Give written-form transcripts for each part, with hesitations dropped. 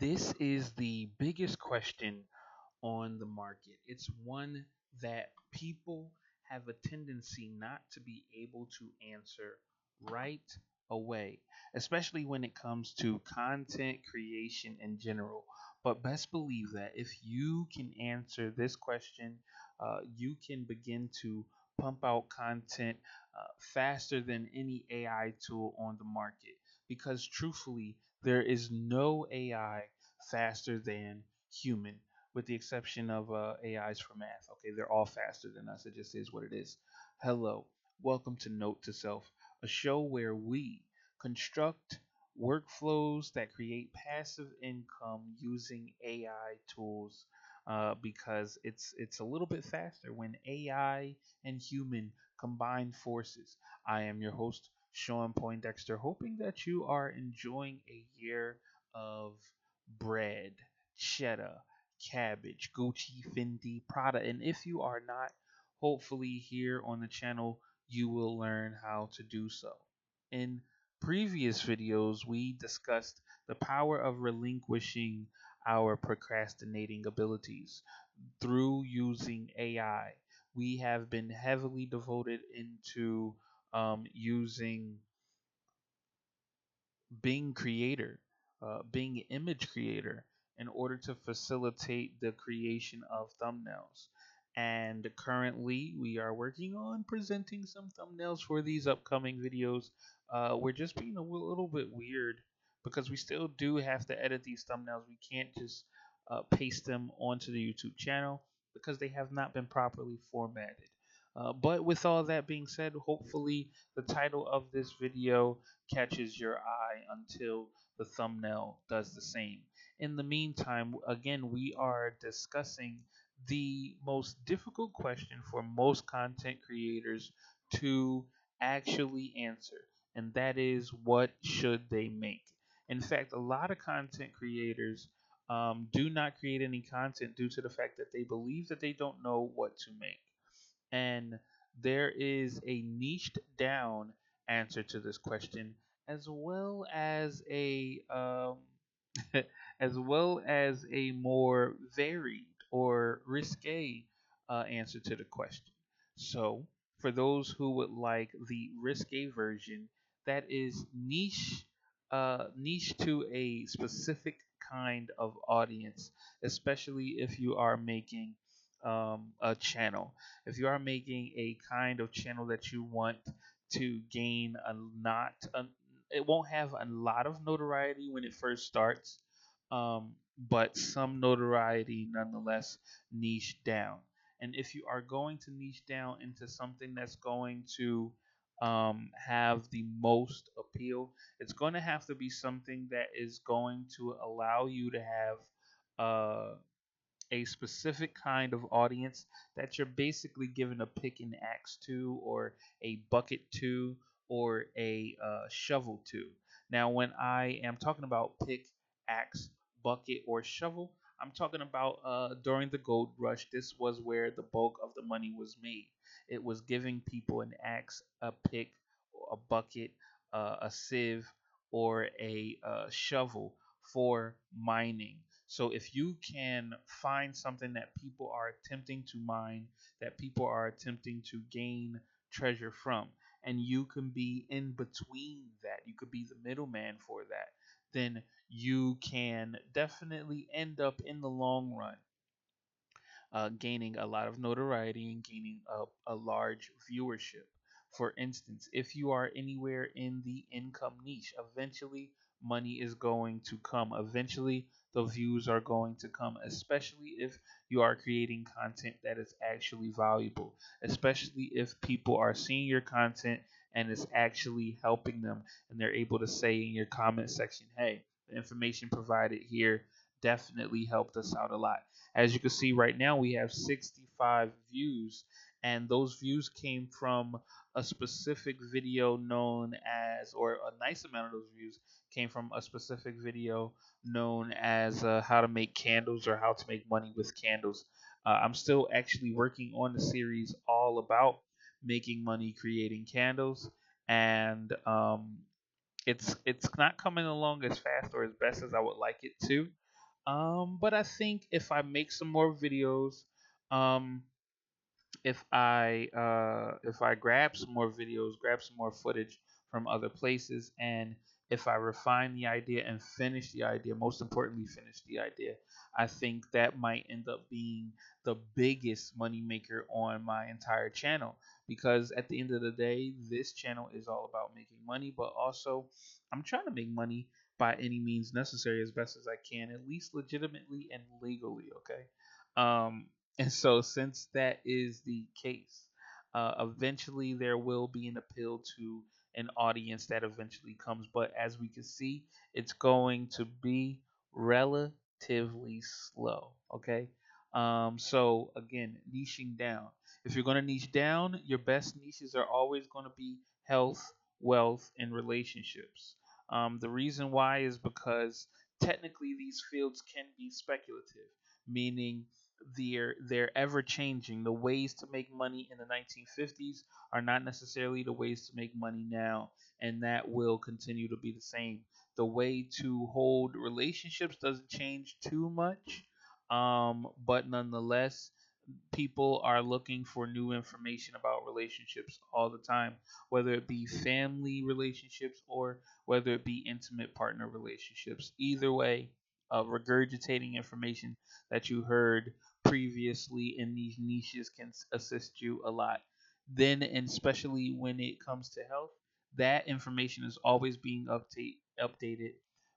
This is the biggest question on the market. It's one that people have a tendency not to be able to answer right away, especially when it comes to content creation in general. But best believe that if you can answer this question, you can begin to pump out content faster than any AI tool on the market. Because truthfully, there is no AI faster than human, with the exception of AIs for math. Okay, they're all faster than us. It just is what it is. Hello, welcome to Note to Self, a show where we construct workflows that create passive income using AI tools. Because it's a little bit faster when AI and human combine forces. I am your host, Sean Dexter, hoping that you are enjoying a year of bread, cheddar, cabbage, Gucci, Fendi, Prada. And if you are not, hopefully here on the channel, you will learn how to do so. In previous videos, we discussed the power of relinquishing our procrastinating abilities through using AI. We have been heavily devoted into using Bing Creator, Bing Image Creator, in order to facilitate the creation of thumbnails. And currently, we are working on presenting some thumbnails for these upcoming videos. We're just being a little bit weird because we still do have to edit these thumbnails. We can't just paste them onto the YouTube channel because they have not been properly formatted. But with all that being said, hopefully the title of this video catches your eye until the thumbnail does the same. In the meantime, again, we are discussing the most difficult question for most content creators to actually answer, and that is, what should they make? In fact, a lot of content creators do not create any content due to the fact that they believe that they don't know what to make. And there is a niched down answer to this question, as well as a as well as a more varied or risque answer to the question. So, for those who would like the risque version, that is niche to a specific kind of audience, especially if you are making a channel. If you are making a kind of channel that you want to gain it won't have a lot of notoriety when it first starts, but some notoriety nonetheless, niche down. And if you are going to niche down into something that's going to have the most appeal, it's going to have to be something that is going to allow you to have a specific kind of audience that you're basically given a pick and axe to, or a bucket to, or a shovel to. Now, when I am talking about pick, axe, bucket, or shovel, I'm talking about during the gold rush. This was where the bulk of the money was made. It was giving people an axe, a pick, a bucket, a sieve, or a shovel for mining. So if you can find something that people are attempting to mine, that people are attempting to gain treasure from, and you can be in between that, you could be the middleman for that, then you can definitely end up in the long run gaining a lot of notoriety and gaining a large viewership. For instance, if you are anywhere in the income niche, eventually money is going to come. Eventually, the views are going to come, especially if you are creating content that is actually valuable, especially if people are seeing your content and it's actually helping them, and they're able to say in your comment section, hey, the information provided here definitely helped us out a lot. As you can see right now, we have 65 views, and those views came from a specific video known as, or a nice amount of those views came from a specific video known as how to make candles, or how to make money with candles. I'm still actually working on the series all about making money creating candles, and it's not coming along as fast or as best as I would like it to. But I think if I make some more videos, um, if I grab some more videos, grab some more footage from other places, and if I refine the idea and finish the idea, most importantly, finish the idea, I think that might end up being the biggest moneymaker on my entire channel. Because at the end of the day, this channel is all about making money, but also I'm trying to make money by any means necessary as best as I can, at least legitimately and legally. Okay. And so, since that is the case, eventually there will be an appeal to an audience that eventually comes. But as we can see, it's going to be relatively slow. Okay. So again, niching down. If you're going to niche down, your best niches are always going to be health, wealth, and relationships. The reason why is because technically these fields can be speculative, meaning they're ever changing. The ways to make money in the 1950s are not necessarily the ways to make money now, and that will continue to be the same. The way to hold relationships doesn't change too much, but nonetheless, people are looking for new information about relationships all the time, whether it be family relationships or whether it be intimate partner relationships. Either way, regurgitating information that you heard previously in these niches can assist you a lot. Then, and especially when it comes to health, that information is always being updated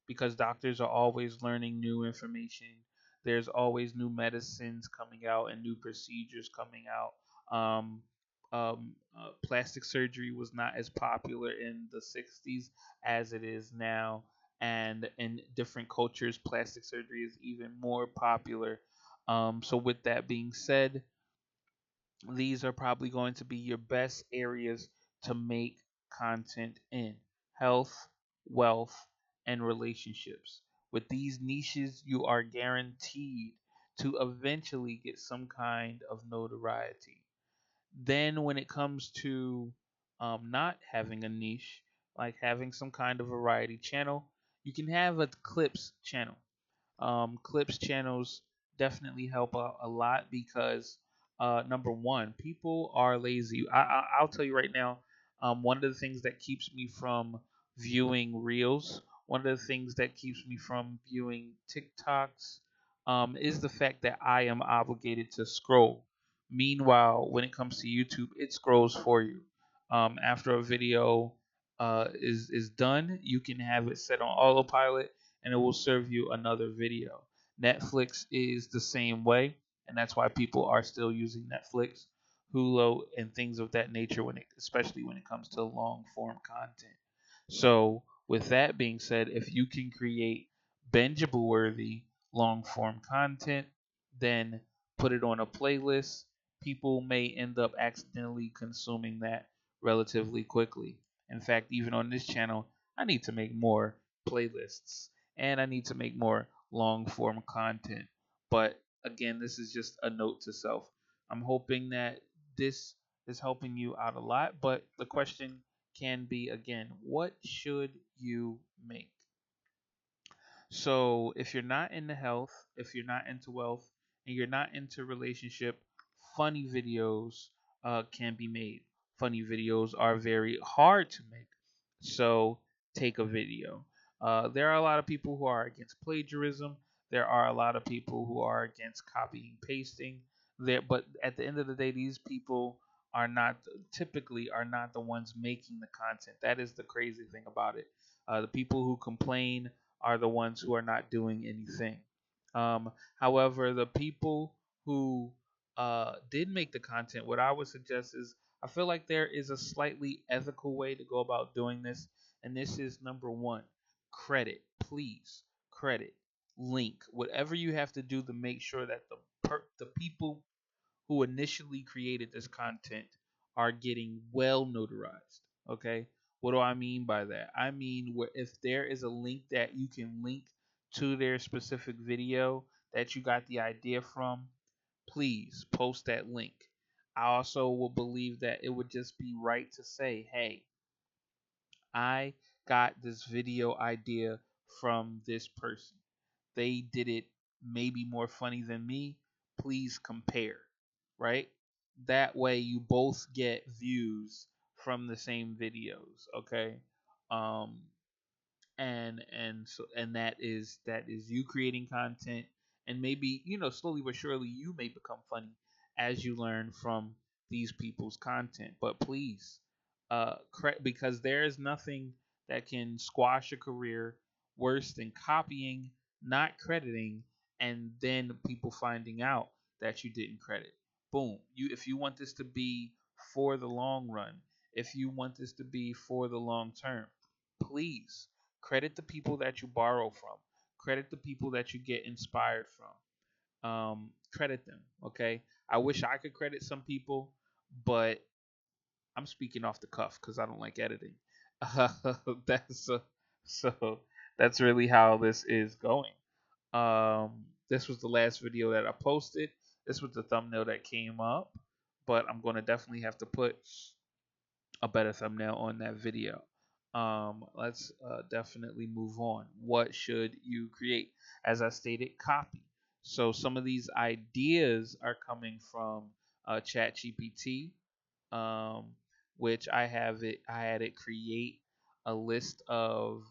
because doctors are always learning new information. There's always new medicines coming out and new procedures coming out. Plastic surgery was not as popular in the 60s as it is now. And in different cultures, plastic surgery is even more popular. So, with that being said, these are probably going to be your best areas to make content in: health, wealth, and relationships. With these niches, you are guaranteed to eventually get some kind of notoriety. Then, when it comes to not having a niche, like having some kind of variety channel, you can have a clips channel. Clips channels definitely help out a lot because number one, people are lazy. I'll tell you right now, one of the things that keeps me from viewing reels, one of the things that keeps me from viewing TikToks, is the fact that I am obligated to scroll. Meanwhile, when it comes to YouTube, it scrolls for you. After a video is done, you can have it set on autopilot and it will serve you another video. Netflix is the same way, and that's why people are still using Netflix, Hulu, and things of that nature especially when it comes to long form content. So, with that being said, if you can create bingeable worthy long form content, then put it on a playlist. People may end up accidentally consuming that relatively quickly. In fact, even on this channel, I need to make more playlists and I need to make more long form content. But again, this is just a note to self. I'm hoping that this is helping you out a lot. But the question can be again, what should you make? So if you're not into health, if you're not into wealth, and you're not into relationship, funny videos can be made. Funny videos are very hard to make. So take a video. There are a lot of people who are against plagiarism. There are a lot of people who are against copying pasting. But at the end of the day, these people are not typically are not the ones making the content. That is the crazy thing about it. The people who complain are the ones who are not doing anything. However, the people who did make the content, what I would suggest is I feel like there is a slightly ethical way to go about doing this, and this is number one: credit, please, credit, link, whatever you have to do to make sure that the people who initially created this content are getting well notarized. Okay, what do I mean by that? I mean where if there is a link that you can link to their specific video that you got the idea from, please post that link. I also will believe that it would just be right to say, hey, I got this video idea from this person. They did it maybe more funny than me, please compare, right? That way you both get views from the same videos, okay? Um, and that is you creating content, and maybe slowly but surely you may become funny as you learn from these people's content. But please, because there is nothing that can squash a career worse than copying, not crediting, and then people finding out that you didn't credit. Boom. If you want this to be for the long run, if you want this to be for the long term, please credit the people that you borrow from. Credit the people that you get inspired from. Credit them. Okay. I wish I could credit some people, but I'm speaking off the cuff because I don't like editing. That's so that's really how this is going. This was the last video that I posted. This was the thumbnail that came up, but I'm going to definitely have to put a better thumbnail on that video. Let's definitely move on. What should you create? As I stated, copy. So some of these ideas are coming from ChatGPT, um, which I had it create a list of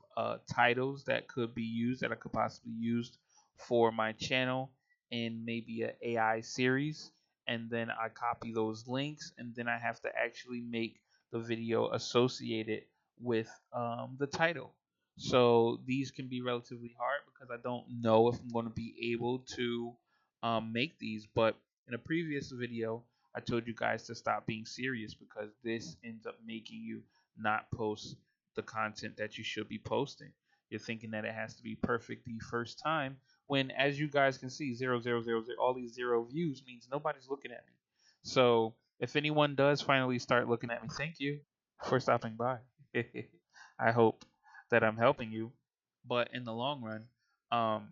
titles that could be used, that I could possibly use for my channel in maybe an AI series, and then I copy those links, and then I have to actually make the video associated with the title. So these can be relatively hard because I don't know if I'm going to be able to make these. But in a previous video, I told you guys to stop being serious because this ends up making you not post the content that you should be posting. You're thinking that it has to be perfect the first time, when, as you guys can see, 0, 0, 0, 0, all these 0 views means nobody's looking at me. So if anyone does finally start looking at me, thank you for stopping by. I hope that I'm helping you. But in the long run, um,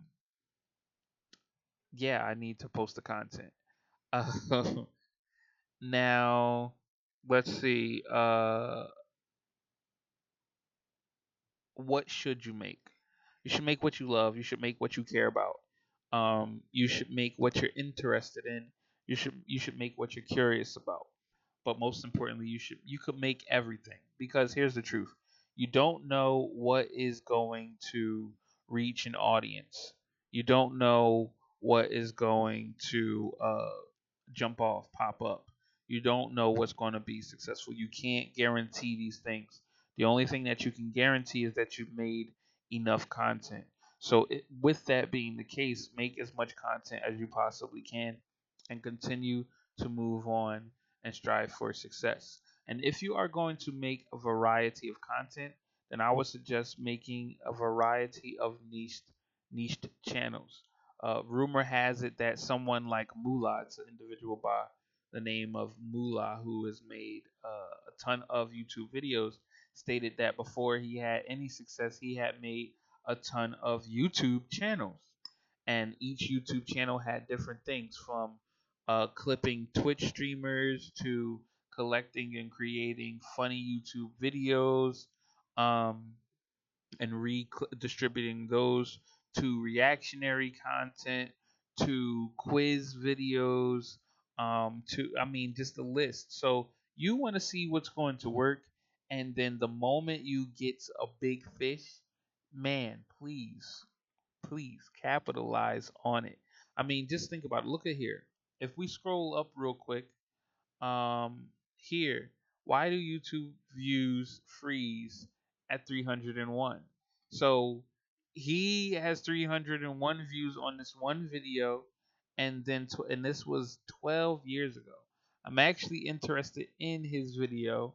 yeah, I need to post the content. Now, let's see. What should you make? You should make what you love. You should make what you care about. You should make what you're interested in. You should make what you're curious about. But most importantly, you could make everything, because here's the truth: you don't know what is going to reach an audience. You don't know what is going to jump off, pop up. You don't know what's going to be successful. You can't guarantee these things. The only thing that you can guarantee is that you've made enough content. So, with that being the case, make as much content as you possibly can and continue to move on and strive for success. And if you are going to make a variety of content, then I would suggest making a variety of niched channels. Rumor has it that someone like Moolah, it's an individual by the name of Moolah, who has made a ton of YouTube videos, stated that before he had any success, he had made a ton of YouTube channels. And each YouTube channel had different things, from clipping Twitch streamers to collecting and creating funny YouTube videos. And redistributing those to reactionary content, to quiz videos, to, I mean, just a list. So you want to see what's going to work, and then the moment you get a big fish, man, please capitalize on it. I mean, just think about it. Look at here. If we scroll up real quick, here, why do YouTube views freeze at 301? So he has 301 views on this one video, and and this was 12 years ago. I'm actually interested in his video,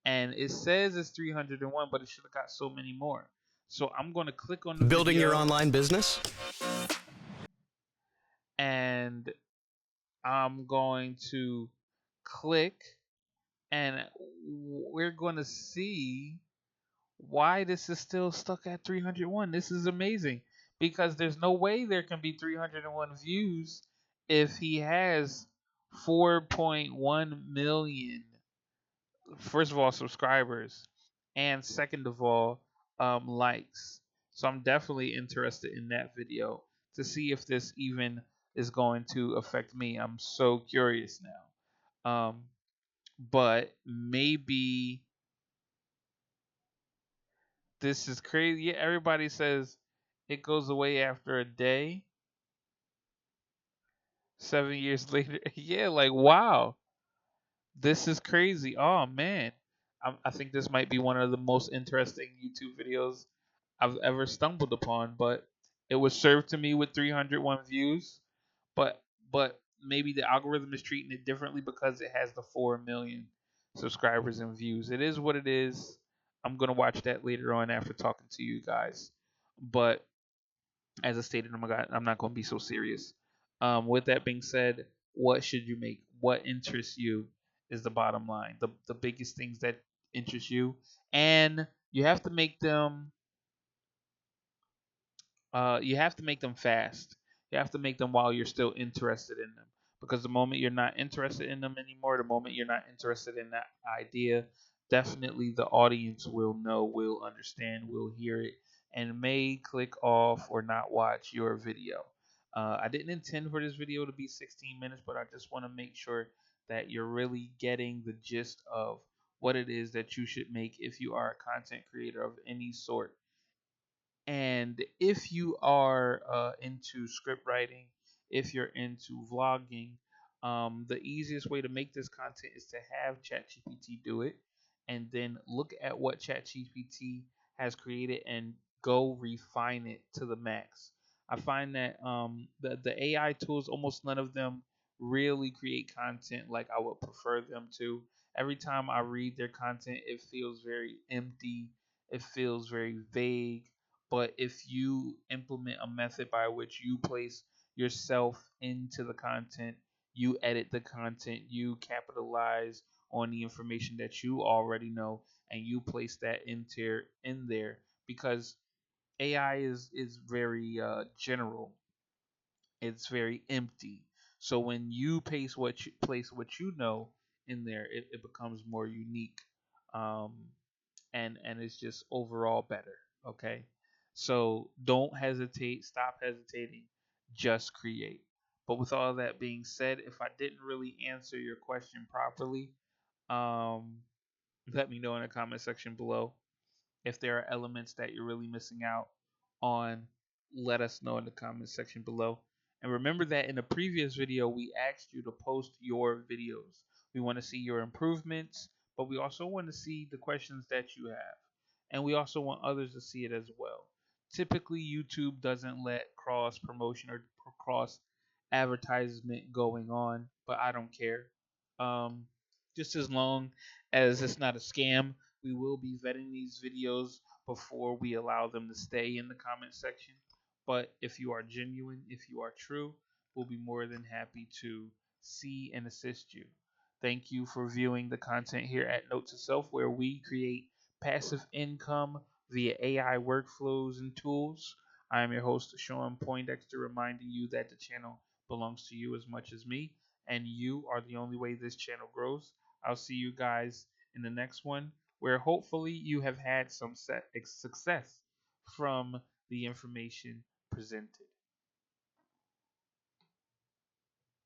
and it says it's 301, but it should have got so many more. So I'm going to click on the Building your video, online business? and I'm going to click, and we're going to see why this is still stuck at 301. This is amazing, because there's no way there can be 301 views if he has 4.1 million, first of all, subscribers, and second of all, likes. So I'm definitely interested in that video. to see if this even is going to affect me. I'm so curious now. But maybe this is crazy. Yeah, everybody says it goes away after a day. 7 years later, yeah, like wow, this is crazy. Oh man, I think this might be one of the most interesting YouTube videos I've ever stumbled upon. But it was served to me with 301 views. But maybe the algorithm is treating it differently because it has the 4 million subscribers and views. It is what it is. I'm gonna watch that later on after talking to you guys. But as I stated, oh my God, I'm not gonna be so serious. With that being said, what should you make? What interests you is the bottom line. The biggest things that interest you, and you have to make them fast. You have to make them while you're still interested in them. Because the moment you're not interested in them anymore, the moment you're not interested in that idea, definitely the audience will know, will understand, will hear it, and may click off or not watch your video. I didn't intend for this video to be 16 minutes, but I just want to make sure that you're really getting the gist of what it is that you should make if you are a content creator of any sort. And if you are into script writing, if you're into vlogging, the easiest way to make this content is to have ChatGPT do it, and then look at what ChatGPT has created and go refine it to the max. I find that the AI tools, almost none of them really create content like I would prefer them to. Every time I read their content, it feels very empty. It feels very vague, but if you implement a method by which you place yourself into the content, you edit the content, you capitalize on the information that you already know, and you place that in there, because AI is very general. It's very empty. So when you place what you know in there, it becomes more unique. Um, and it's just overall better. Okay, so don't hesitate, stop hesitating, just create. But with all that being said, if I didn't really answer your question properly, um, let me know in the comment section below. If there are elements that you're really missing out on, let us know in the comment section below. And remember that in the previous video, we asked you to post your videos. We want to see your improvements, but we also want to see the questions that you have. And we also want others to see it as well. Typically, YouTube doesn't let cross promotion or cross advertisement going on, but I don't care. Um, just as long as it's not a scam, we will be vetting these videos before we allow them to stay in the comment section. But if you are genuine, if you are true, we'll be more than happy to see and assist you. Thank you for viewing the content here at Note to Self, where we create passive income via AI workflows and tools. I am your host, Sean Poindexter, reminding you that the channel belongs to you as much as me, and you are the only way this channel grows. I'll see you guys in the next one, where hopefully you have had some success from the information presented.